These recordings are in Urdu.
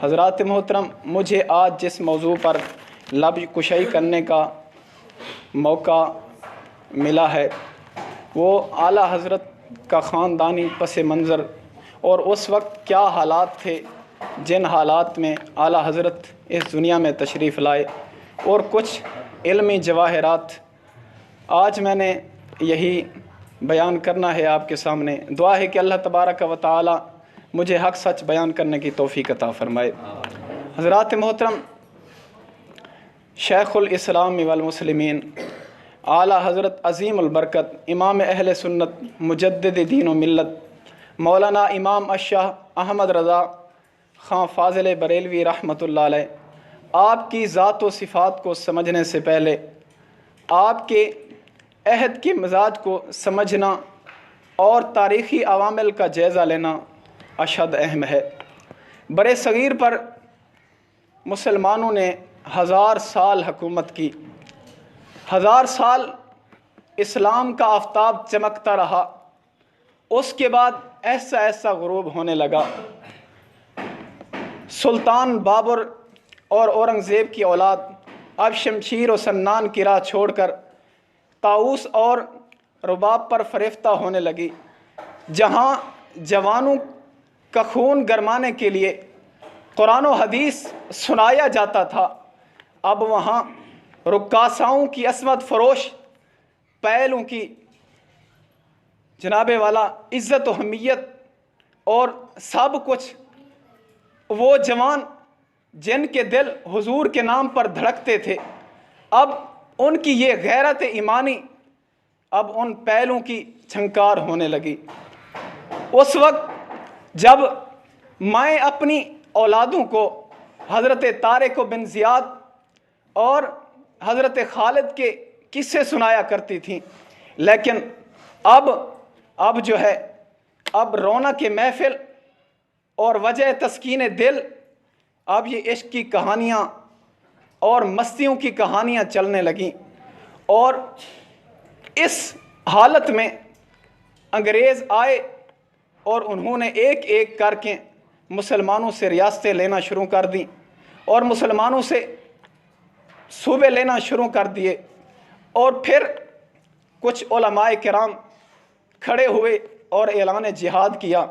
حضرات محترم، مجھے آج جس موضوع پر لب کشائی کرنے کا موقع ملا ہے وہ اعلیٰ حضرت کا خاندانی پس منظر اور اس وقت کیا حالات تھے جن حالات میں اعلیٰ حضرت اس دنیا میں تشریف لائے، اور کچھ علمی جواہرات آج میں نے یہی بیان کرنا ہے آپ کے سامنے۔ دعا ہے کہ اللہ تبارک و تعالی مجھے حق سچ بیان کرنے کی توفیق عطا فرمائے۔ حضرات محترم، شیخ الاسلام والمسلمین اعلیٰ حضرت عظیم البرکت امام اہل سنت مجدد دین و ملت مولانا امام الشاہ احمد رضا خان فاضل بریلوی رحمۃ اللہ علیہ، آپ کی ذات و صفات کو سمجھنے سے پہلے آپ کے عہد کے مزاج کو سمجھنا اور تاریخی عوامل کا جائزہ لینا اشد اہم ہے۔ برِ صغیر پر مسلمانوں نے 1000 سال حکومت کی، 1000 سال اسلام کا آفتاب چمکتا رہا، اس کے بعد ایسا ایسا غروب ہونے لگا۔ سلطان بابر اور اورنگزیب کی اولاد اب شمشیر و سنان کی راہ چھوڑ کر طاؤس اور رباب پر فریفتہ ہونے لگی۔ جہاں جوانوں کا خون گرمانے کے لیے قرآن و حدیث سنایا جاتا تھا، اب وہاں رقاصاؤں کی عصمت فروش پہلوں کی جناب والا عزت و حمیت اور سب کچھ، وہ جوان جن کے دل حضور کے نام پر دھڑکتے تھے، اب ان کی یہ غیرت ایمانی اب ان پہلوں کی چھنکار ہونے لگی۔ اس وقت جب میں اپنی اولادوں کو حضرت طارق بن زیاد اور حضرت خالد کے قصے سنایا کرتی تھیں، لیکن اب جو ہے اب رونق محفل اور وجہ تسکین دل، اب یہ عشق کی کہانیاں اور مستیوں کی کہانیاں چلنے لگیں، اور اس حالت میں انگریز آئے اور انہوں نے ایک ایک کر کے مسلمانوں سے ریاستیں لینا شروع کر دیں اور مسلمانوں سے صوبے لینا شروع کر دیے، اور پھر کچھ علماء کرام کھڑے ہوئے اور اعلان جہاد کیا،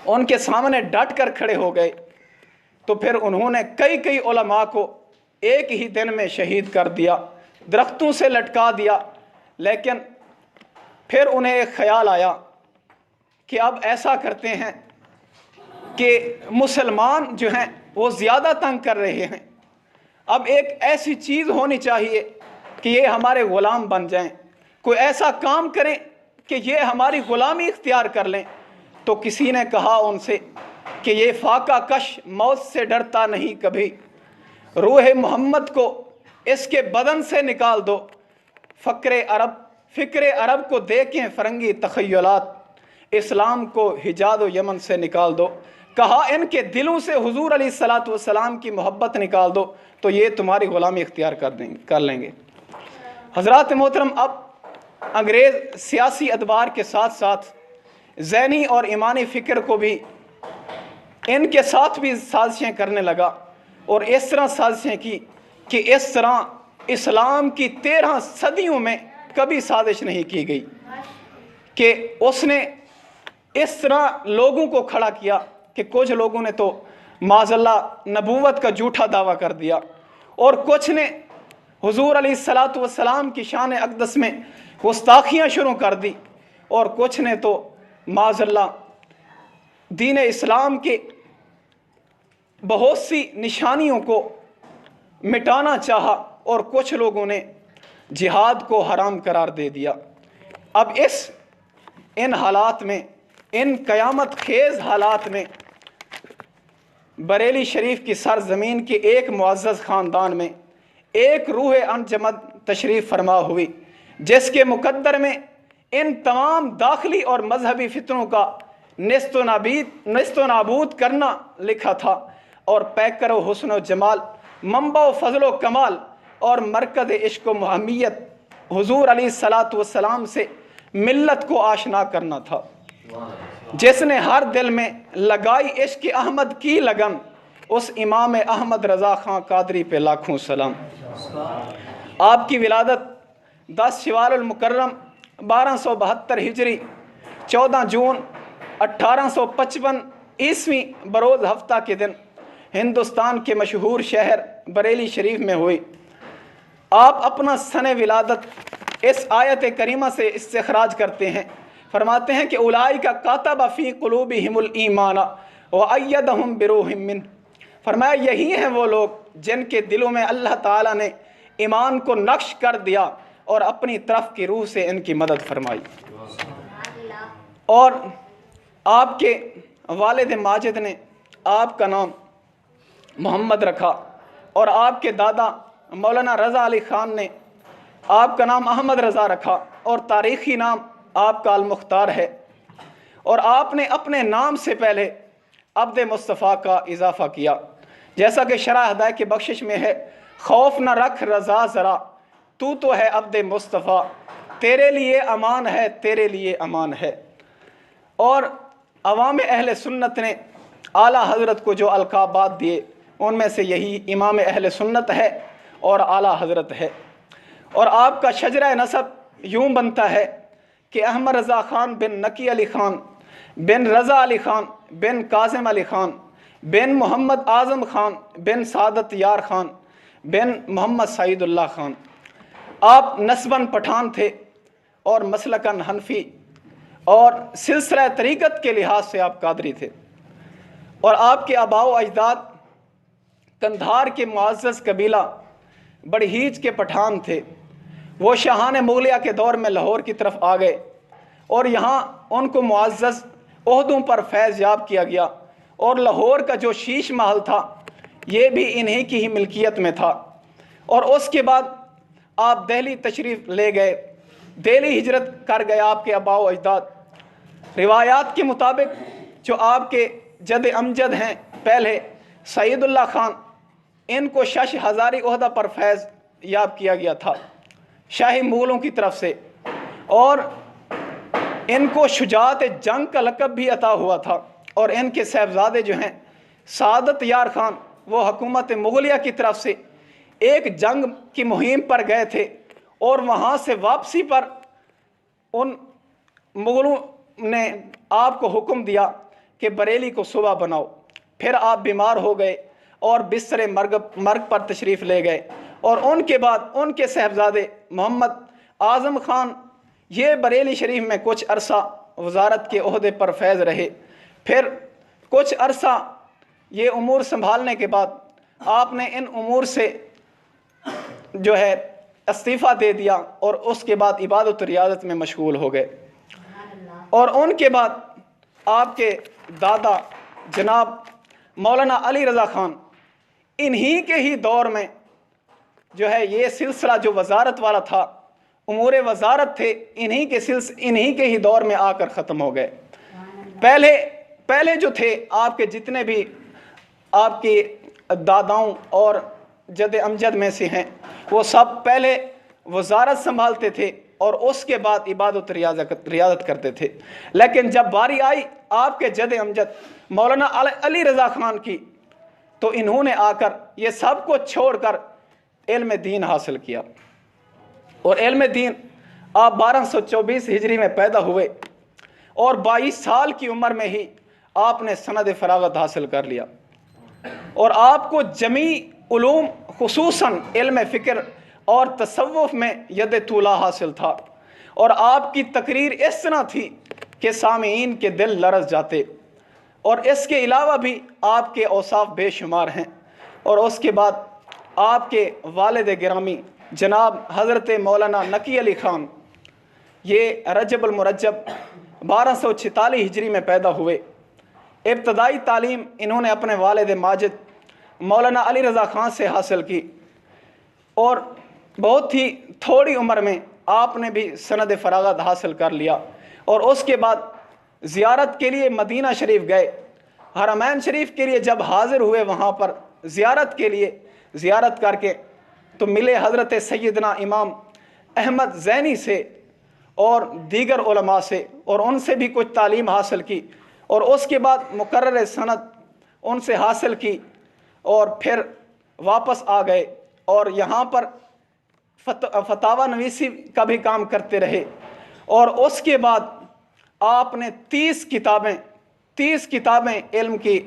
ان کے سامنے ڈٹ کر کھڑے ہو گئے، تو پھر انہوں نے کئی علماء کو ایک ہی دن میں شہید کر دیا، درختوں سے لٹکا دیا۔ لیکن پھر انہیں ایک خیال آیا کہ اب ایسا کرتے ہیں کہ مسلمان جو ہیں وہ زیادہ تنگ کر رہے ہیں، اب ایک ایسی چیز ہونی چاہیے کہ یہ ہمارے غلام بن جائیں، کوئی ایسا کام کریں کہ یہ ہماری غلامی اختیار کر لیں۔ تو کسی نے کہا ان سے کہ یہ فاقہ کش موت سے ڈرتا نہیں کبھی، روح محمد کو اس کے بدن سے نکال دو، فکر عرب کو دیکھیں فرنگی تخیلات، اسلام کو حجاز و یمن سے نکال دو، کہا ان کے دلوں سے حضور علیہ الصلوۃ والسلام کی محبت نکال دو تو یہ تمہاری غلامی اختیار کر لیں گے۔ حضرات محترم، اب انگریز سیاسی ادوار کے ساتھ ساتھ ذہنی اور ایمانی فکر کو بھی ان کے ساتھ بھی سازشیں کرنے لگا، اور اس طرح سازشیں کی کہ اس طرح اسلام کی 13 صدیوں میں کبھی سازش نہیں کی گئی، کہ اس نے اس طرح لوگوں کو کھڑا کیا کہ کچھ لوگوں نے تو معاذ اللہ نبوت کا جھوٹا دعویٰ کر دیا، اور کچھ نے حضور علیہ الصلوۃ والسلام کی شان اقدس میں گستاخیاں شروع کر دی، اور کچھ نے تو معاذ اللہ دین اسلام کے بہت سی نشانیوں کو مٹانا چاہا، اور کچھ لوگوں نے جہاد کو حرام قرار دے دیا۔ اب ان حالات میں، ان قیامت خیز حالات میں، بریلی شریف کی سرزمین کے ایک معزز خاندان میں ایک روح انجمد تشریف فرما ہوئی، جس کے مقدر میں ان تمام داخلی اور مذہبی فتنوں کا نیست و نابود کرنا لکھا تھا، اور پیکر و حسن و جمال، منبع و فضل و کمال اور مرکز عشق و محمیت حضور علیہ الصلوۃ والسلام سے ملت کو آشنا کرنا تھا۔ جس نے ہر دل میں لگائی عشق احمد کی لگن، اس امام احمد رضا خان قادری پہ لاکھوں سلام۔ آپ کی ولادت 10 شوال المکرم 1272 ہجری 14 جون 1855 عیسوی بروز ہفتہ کے دن ہندوستان کے مشہور شہر بریلی شریف میں ہوئی۔ آپ اپنا سن ولادت اس آیت کریمہ سے استخراج کرتے ہیں، فرماتے ہیں کہ اولئک کتب فی قلوبہم الایمان وایدہم بروح منہ، فرمایا یہی ہیں وہ لوگ جن کے دلوں میں اللہ تعالیٰ نے ایمان کو نقش کر دیا اور اپنی طرف کی روح سے ان کی مدد فرمائی۔ اور آپ کے والد ماجد نے آپ کا نام محمد رکھا، اور آپ کے دادا مولانا رضا علی خان نے آپ کا نام احمد رضا رکھا، اور تاریخی نام آپ کا المختار ہے۔ اور آپ نے اپنے نام سے پہلے عبد مصطفیٰ کا اضافہ کیا، جیسا کہ شرح ہدایت کی بخشش میں ہے، خوف نہ رکھ رضا ذرا، تو ہے عبد مصطفیٰ، تیرے لیے امان ہے، تیرے لیے امان ہے۔ اور عوام اہل سنت نے اعلیٰ حضرت کو جو القابات دیے ان میں سے یہی امام اہل سنت ہے اور اعلیٰ حضرت ہے۔ اور آپ کا شجرہ نسب یوں بنتا ہے کہ احمد رضا خان بن نقی علی خان بن رضا علی خان بن کاظم علی خان بن محمد اعظم خان بن سعادت یار خان بن محمد سعید اللہ خان۔ آپ نسباً پٹھان تھے اور مسلکاً حنفی، اور سلسلہ طریقت کے لحاظ سے آپ قادری تھے۔ اور آپ کے آباء و اجداد کندھار کے معزز قبیلہ بڑہیج کے پٹھان تھے۔ وہ شاہان مغلیہ کے دور میں لاہور کی طرف آ گئے، اور یہاں ان کو معزز عہدوں پر فیض یاب کیا گیا، اور لاہور کا جو شیش محل تھا یہ بھی انہی کی ہی ملکیت میں تھا۔ اور اس کے بعد آپ دہلی تشریف لے گئے، دہلی ہجرت کر گئے آپ کے آباء و اجداد۔ روایات کے مطابق جو آپ کے جد امجد ہیں پہلے سعید اللہ خان، ان کو شش ہزاری عہدہ پر فیض یاب کیا گیا تھا شاہی مغلوں کی طرف سے، اور ان کو شجاعت جنگ کا لقب بھی عطا ہوا تھا۔ اور ان کے صاحبزادے جو ہیں سعادت یار خان، وہ حکومت مغلیہ کی طرف سے ایک جنگ کی مہم پر گئے تھے، اور وہاں سے واپسی پر ان مغلوں نے آپ کو حکم دیا کہ بریلی کو صوبہ بناؤ۔ پھر آپ بیمار ہو گئے اور بستر مرگ پر تشریف لے گئے، اور ان کے بعد ان کے صاحبزادے محمد اعظم خان یہ بریلی شریف میں کچھ عرصہ وزارت کے عہدے پر فیض رہے۔ پھر کچھ عرصہ یہ امور سنبھالنے کے بعد آپ نے ان امور سے جو ہے استعفیٰ دے دیا، اور اس کے بعد عبادت و ریاضت میں مشغول ہو گئے۔ اور ان کے بعد آپ کے دادا جناب مولانا علی رضا خان، انہی کے ہی دور میں جو ہے یہ سلسلہ جو وزارت والا تھا، امور وزارت تھے، انہی کے ہی دور میں آ کر ختم ہو گئے۔ پہلے جو تھے آپ کے جتنے بھی آپ کے داداؤں اور جد امجد میں سے ہیں، وہ سب پہلے وزارت سنبھالتے تھے اور اس کے بعد عبادت ریاضت کرتے تھے۔ لیکن جب باری آئی آپ کے جد امجد مولانا علی رضا خان کی، تو انہوں نے آ کر یہ سب کو چھوڑ کر علم دین حاصل کیا۔ اور علم دین آپ 1224 ہجری میں پیدا ہوئے، اور 22 سال کی عمر میں ہی آپ نے سند فراغت حاصل کر لیا۔ اور آپ کو جمیع علوم خصوصاً علم فکر اور تصوف میں ید طولہ حاصل تھا، اور آپ کی تقریر اس طرح تھی کہ سامعین کے دل لرز جاتے۔ اور اس کے علاوہ بھی آپ کے اوصاف بے شمار ہیں۔ اور اس کے بعد آپ کے والد گرامی جناب حضرت مولانا نقی علی خان، یہ رجب المرجب 1246 ہجری میں پیدا ہوئے۔ ابتدائی تعلیم انہوں نے اپنے والد ماجد مولانا علی رضا خان سے حاصل کی، اور بہت ہی تھوڑی عمر میں آپ نے بھی سند فراغت حاصل کر لیا۔ اور اس کے بعد زیارت کے لیے مدینہ شریف گئے۔ حرمین شریف کے لیے جب حاضر ہوئے، وہاں پر زیارت کے لیے زیارت کر کے تو ملے حضرت سیدنا امام احمد زینی سے اور دیگر علماء سے، اور ان سے بھی کچھ تعلیم حاصل کی، اور اس کے بعد مقرر سند ان سے حاصل کی۔ اور پھر واپس آ گئے اور یہاں پر فتاوی نویسی کا بھی کام کرتے رہے، اور اس کے بعد آپ نے 30 کتابیں علم کی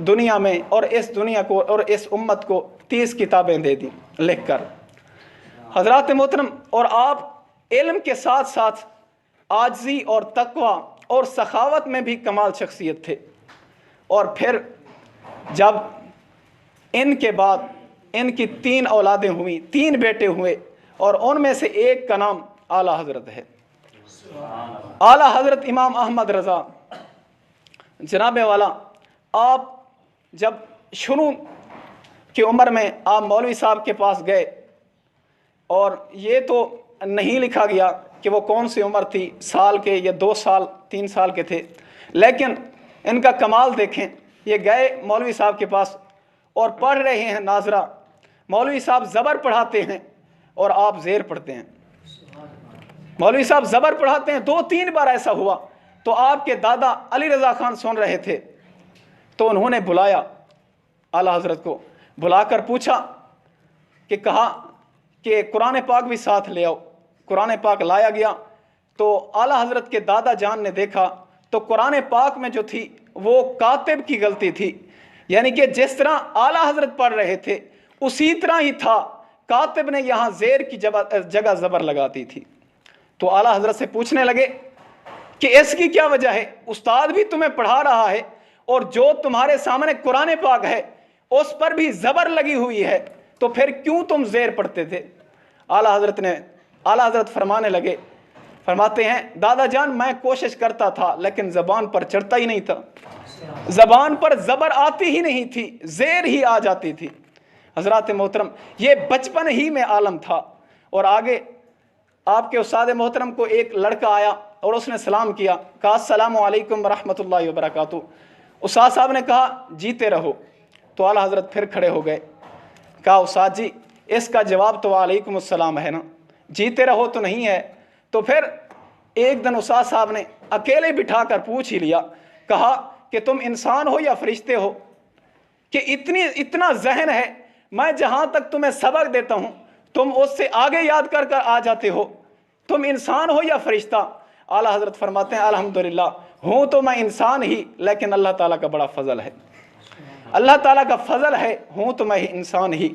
دنیا میں اور اس دنیا کو اور اس امت کو 30 کتابیں دے دیں لکھ کر۔ حضرات محترم، اور آپ علم کے ساتھ ساتھ عاجزی اور تقوی اور سخاوت میں بھی کمال شخصیت تھے۔ اور پھر جب ان کے بعد ان کی 3 اولادیں ہوئیں، 3 بیٹے ہوئے، اور ان میں سے ایک کا نام اعلیٰ حضرت ہے، اعلیٰ حضرت امام احمد رضا جناب والا۔ آپ جب شروع کی عمر میں آپ مولوی صاحب کے پاس گئے، اور یہ تو نہیں لکھا گیا کہ وہ کون سی عمر تھی، سال کے یا 2 سال 3 سال کے تھے، لیکن ان کا کمال دیکھیں۔ یہ گئے مولوی صاحب کے پاس اور پڑھ رہے ہیں ناظرہ، مولوی صاحب زبر پڑھاتے ہیں اور آپ زیر پڑھتے ہیں۔ مولوی صاحب زبر پڑھاتے ہیں، 2-3 بار ایسا ہوا، تو آپ کے دادا علی رضا خان سن رہے تھے، تو انہوں نے بلایا اعلیٰ حضرت کو، بلا کر پوچھا کہ کہا کہ قرآن پاک بھی ساتھ لے آؤ۔ قرآن پاک لایا گیا تو اعلیٰ حضرت کے دادا جان نے دیکھا تو قرآن پاک میں جو تھی وہ کاتب کی غلطی تھی، یعنی کہ جس طرح اعلیٰ حضرت پڑھ رہے تھے اسی طرح ہی تھا، کاتب نے یہاں زیر کی جگہ زبر لگاتی تھی۔ تو اعلیٰ حضرت سے پوچھنے لگے کہ اس کی کیا وجہ ہے؟ استاد بھی تمہیں پڑھا رہا ہے اور جو تمہارے سامنے قرآن پاک ہے اس پر بھی زبر لگی ہوئی ہے، تو پھر کیوں تم زیر پڑھتے تھے؟ اعلیٰ حضرت فرمانے لگے، فرماتے ہیں دادا جان میں کوشش کرتا تھا لیکن زبان پر چڑھتا ہی نہیں تھا، زبان پر زبر آتی ہی نہیں تھی، زیر ہی آ جاتی تھی۔ حضرات محترم، یہ بچپن ہی میں عالم تھا۔ اور آگے آپ کے استاد محترم کو ایک لڑکا آیا اور اس نے سلام کیا، کہا السلام علیکم ورحمۃ اللہ وبرکاتہ۔ استاد صاحب نے کہا جیتے رہو۔ تو اعلیٰ حضرت پھر کھڑے ہو گئے، کہا استاد جی اس کا جواب تو وعلیکم السلام ہے نا، جیتے رہو تو نہیں ہے۔ تو پھر ایک دن استاد صاحب نے اکیلے بٹھا کر پوچھ ہی لیا، کہا کہ تم انسان ہو یا فرشتے ہو کہ اتنا ذہن ہے، میں جہاں تک تمہیں سبق دیتا ہوں تم اس سے آگے یاد کر کر آ جاتے ہو، تم انسان ہو یا فرشتہ؟ اعلیٰ حضرت فرماتے ہیں الحمدللہ ہوں تو میں انسان ہی، لیکن اللہ تعالیٰ کا بڑا فضل ہے، اللہ تعالیٰ کا فضل ہے، ہوں تو میں انسان ہی۔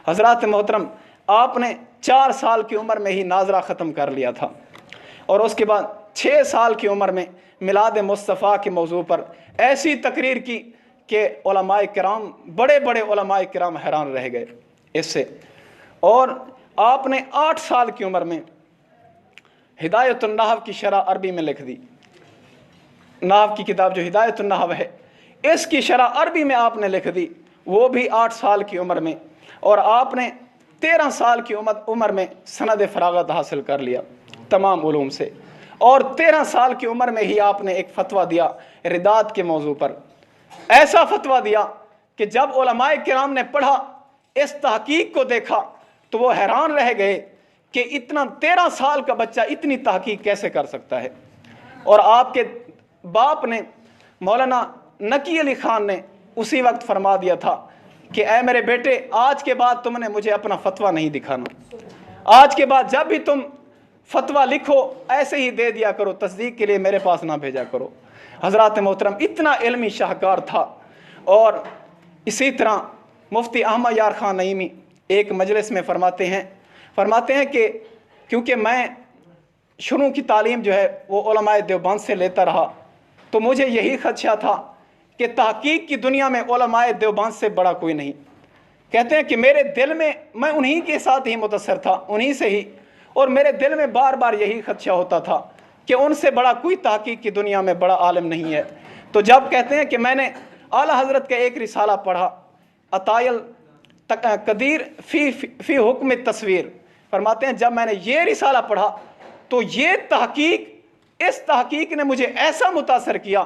حضرات محترم، آپ نے 4 سال کی عمر میں ہی ناظرہ ختم کر لیا تھا، اور اس کے بعد 6 سال کی عمر میں میلاد مصطفیٰ کے موضوع پر ایسی تقریر کی کہ علماء کرام، بڑے بڑے علماء کرام حیران رہ گئے اس سے۔ اور آپ نے 8 سال کی عمر میں ہدایت النحو کی شرح عربی میں لکھ دی، نحو کی کتاب جو ہدایت النحو ہے اس کی شرح عربی میں آپ نے لکھ دی، وہ بھی 8 سال کی عمر میں۔ اور آپ نے 13 سال کی عمر میں سند فراغت حاصل کر لیا تمام علوم سے، اور 13 سال کی عمر میں ہی آپ نے ایک فتویٰ دیا رداد کے موضوع پر، ایسا فتویٰ دیا کہ جب علماء کرام نے پڑھا، اس تحقیق کو دیکھا تو وہ حیران رہ گئے کہ اتنا 13 سال کا بچہ اتنی تحقیق کیسے کر سکتا ہے۔ اور آپ کے باپ نے مولانا نقی علی خان نے اسی وقت فرما دیا تھا کہ اے میرے بیٹے آج کے بعد تم نے مجھے اپنا فتویٰ نہیں دکھانا، آج کے بعد جب بھی تم فتویٰ لکھو ایسے ہی دے دیا کرو، تصدیق کے لیے میرے پاس نہ بھیجا کرو۔ حضرات محترم، اتنا علمی شاہکار تھا۔ اور اسی طرح مفتی احمد یار خان نعیمی ایک مجلس میں فرماتے ہیں کہ کیونکہ میں شروع کی تعلیم جو ہے وہ علماء دیوبند سے لیتا رہا، تو مجھے یہی خدشہ تھا کہ تحقیق کی دنیا میں علماء دیوبند سے بڑا کوئی نہیں۔ کہتے ہیں کہ میرے دل میں میں انہی کے ساتھ ہی متاثر تھا، انہی سے ہی، اور میرے دل میں بار بار یہی خدشہ ہوتا تھا کہ ان سے بڑا کوئی تحقیق کی دنیا میں بڑا عالم نہیں ہے۔ تو جب کہتے ہیں کہ میں نے اعلیٰ حضرت کا ایک رسالہ پڑھا، عطائل قدیر فی حکم تصویر، فرماتے ہیں جب میں نے یہ رسالہ پڑھا تو یہ تحقیق، اس تحقیق نے مجھے ایسا متاثر کیا،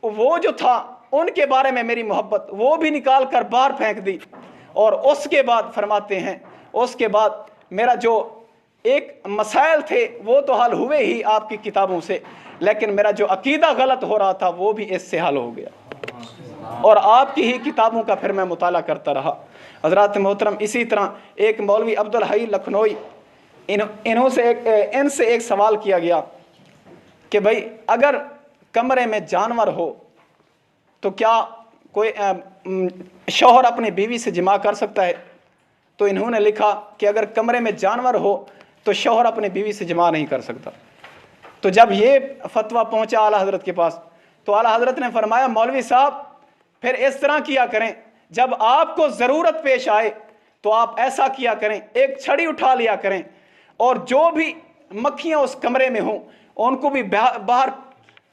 وہ جو تھا ان کے بارے میں میری محبت وہ بھی نکال کر باہر پھینک دی۔ اور اس کے بعد فرماتے ہیں اس کے بعد میرا جو ایک مسائل تھے وہ تو حل ہوئے ہی آپ کی کتابوں سے، لیکن میرا جو عقیدہ غلط ہو رہا تھا وہ بھی اس سے حل ہو گیا۔ اور آپ کی ہی کتابوں کا پھر میں مطالعہ کرتا رہا۔ حضرات محترم، اسی طرح ایک مولوی عبدالحی لکھنوئی، ان سے ایک سوال کیا گیا کہ بھائی اگر کمرے میں جانور ہو تو کیا کوئی شوہر اپنی بیوی سے جماع کر سکتا ہے؟ تو انہوں نے لکھا کہ اگر کمرے میں جانور ہو تو شوہر اپنی بیوی سے جماع نہیں کر سکتا۔ تو جب یہ فتویٰ پہنچا اعلیٰ حضرت کے پاس تو اعلیٰ حضرت نے فرمایا مولوی صاحب پھر اس طرح کیا کریں، جب آپ کو ضرورت پیش آئے تو آپ ایسا کیا کریں، ایک چھڑی اٹھا لیا کریں اور جو بھی مکھیاں اس کمرے میں ہوں ان کو بھی باہر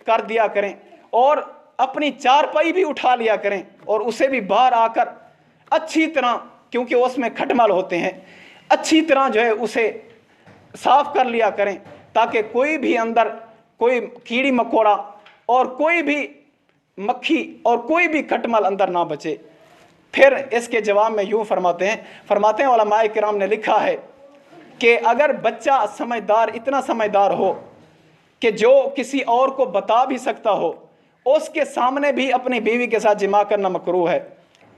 کر دیا کریں، اور اپنی چارپائی بھی اٹھا لیا کریں اور اسے بھی باہر آ کر اچھی طرح، کیونکہ اس میں کھٹمل ہوتے ہیں، اچھی طرح جو ہے اسے صاف کر لیا کریں تاکہ کوئی بھی اندر کوئی کیڑی مکوڑا اور کوئی بھی مکھی اور کوئی بھی کھٹمل اندر نہ بچے۔ پھر اس کے جواب میں یوں فرماتے ہیں علماء کرام نے لکھا ہے کہ اگر بچہ سمجھدار، اتنا سمجھدار ہو کہ جو کسی اور کو بتا بھی سکتا ہو، اس کے سامنے بھی اپنی بیوی کے ساتھ جماع کرنا مکروہ ہے،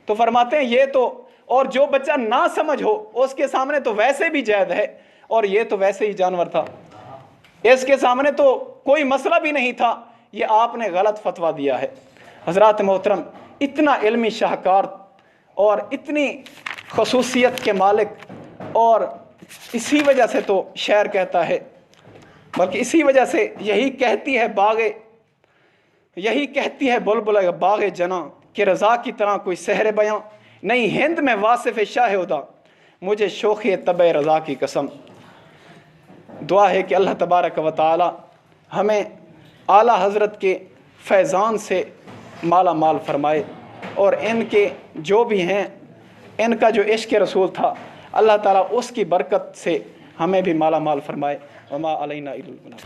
تو فرماتے ہیں یہ تو، اور جو بچہ نہ سمجھ ہو اس کے سامنے تو ویسے بھی جائز ہے، اور یہ تو ویسے ہی جانور تھا، اس کے سامنے تو کوئی مسئلہ بھی نہیں تھا، یہ آپ نے غلط فتویٰ دیا ہے۔ حضرات محترم، اتنا علمی شاہکار اور اتنی خصوصیت کے مالک، اور اسی وجہ سے تو شعر کہتا ہے، بلکہ اسی وجہ سے یہی کہتی ہے بلبل باغ جناں کہ رضا کی طرح کوئی سحر بیاں نہیں ہند میں واصف شاہ ہدا، مجھے شوخی طبع رضا کی قسم۔ دعا ہے کہ اللہ تبارک و تعالی ہمیں اعلیٰ حضرت کے فیضان سے مالا مال فرمائے، اور ان کے جو بھی ہیں، ان کا جو عشق رسول تھا، اللہ تعالیٰ اس کی برکت سے ہمیں بھی مالا مال فرمائے۔ وما علینا الا البلاغ۔